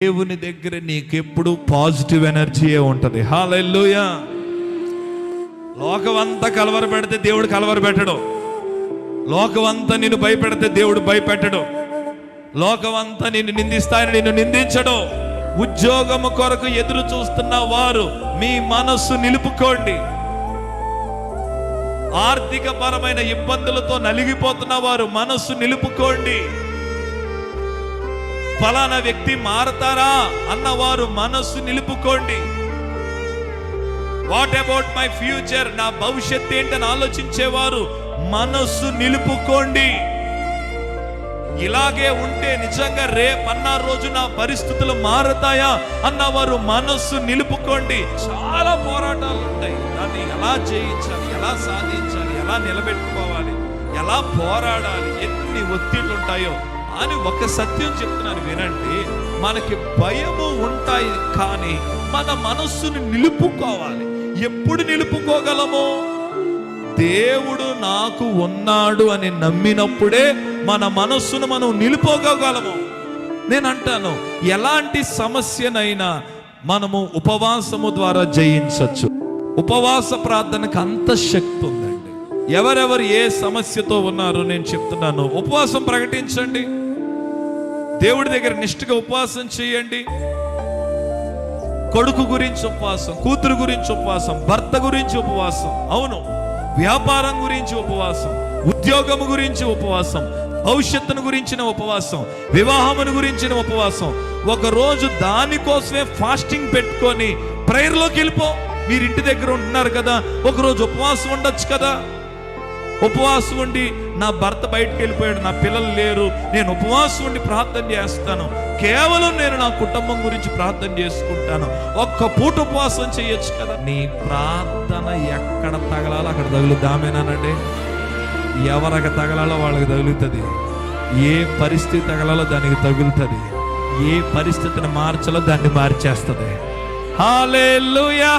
దేవుని దగ్గర నీకెప్పుడు పాజిటివ్ ఎనర్జీయే ఉంటుంది. హల్లెలూయా. లోకమంతా కలవర పెడితే దేవుడు కలవర పెట్టడు. లోకమంతా నిన్ను భయపెడితే దేవుడు భయపెట్టడు. లోకమంతా నిన్ను నిందిస్తాయని నిన్ను నిందించడు. ఉద్యోగము కొరకు ఎదురు చూస్తున్న వారు మీ మనస్సు నిలుపుకోండి. ఆర్థిక పరమైన ఇబ్బందులతో నలిగిపోతున్న వారు మనస్సు నిలుపుకోండి. ఫలానా వ్యక్తి మారతారా అన్నవారు మనస్సు నిలుపుకోండి. వాట్ అబౌట్ మై ఫ్యూచర్, నా భవిష్యత్ ఏంటని ఆలోచించేవారు మనస్సు నిలుపుకోండి. ఇలాగే ఉంటే నిజంగా రేపన్న రోజు నా పరిస్థితులు మారతాయా అన్నవారు మనస్సు నిలుపుకోండి. చాలా పోరాటాలు ఉంటాయి. దాన్ని ఎలా జయించాలి, ఎలా సాధించాలి, ఎలా నిలబెట్టుకోవాలి, ఎలా పోరాడాలి, ఎన్ని ఒత్తిళ్ళు ఉంటాయో అని ఒక సత్యం చెప్తున్నాను వినండి. మనకి భయము ఉంటాయి, కానీ మన మనస్సును నిలుపుకోవాలి. ఎప్పుడు నిలుపుకోగలము? దేవుడు నాకు ఉన్నాడు అని నమ్మినప్పుడే మన మనస్సును మనం నిలుపుకోగలము. నేను అంటాను, ఎలాంటి సమస్యనైనా మనము ఉపవాసము ద్వారా జయించవచ్చు. ఉపవాస ప్రార్థనకు అంత శక్తి ఉందండి. ఎవరెవరు ఏ సమస్యతో ఉన్నారో నేను చెప్తున్నాను, ఉపవాసం ప్రకటించండి. దేవుడి దగ్గర నిష్ఠగా ఉపవాసం చేయండి. కొడుకు గురించి ఉపవాసం, కూతురు గురించి ఉపవాసం, భర్త గురించి ఉపవాసం, అవును, వ్యాపారం గురించి ఉపవాసం, ఉద్యోగము గురించి ఉపవాసం, భవిష్యత్తును గురించిన ఉపవాసం, వివాహమును గురించిన ఉపవాసం. ఒకరోజు దానికోసమే ఫాస్టింగ్ పెట్టుకొని ప్రేయర్లోకి వెళ్ళిపో. మీరు ఇంటి దగ్గర ఉంటున్నారు కదా, ఒకరోజు ఉపవాసం ఉండొచ్చు కదా. ఉపవాసం ఉండి, నా భర్త బయటకు వెళ్ళిపోయాడు, నా పిల్లలు లేరు, నేను ఉపవాసం ఉండి ప్రార్థన చేస్తాను, కేవలం నేను నా కుటుంబం గురించి ప్రార్థన చేసుకుంటాను, ఒక్క పూట ఉపవాసం చేయొచ్చు కదా. నీ ప్రార్థన ఎక్కడ తగలాలో అక్కడ తగులుద్దామేనానండి. ఎవరికి తగలాలో వాళ్ళకి తగులుతుంది. ఏ పరిస్థితి తగలాలో దానికి తగులుతుంది. ఏ పరిస్థితిని మార్చాలో దాన్ని మార్చేస్తుంది. హల్లెలూయా.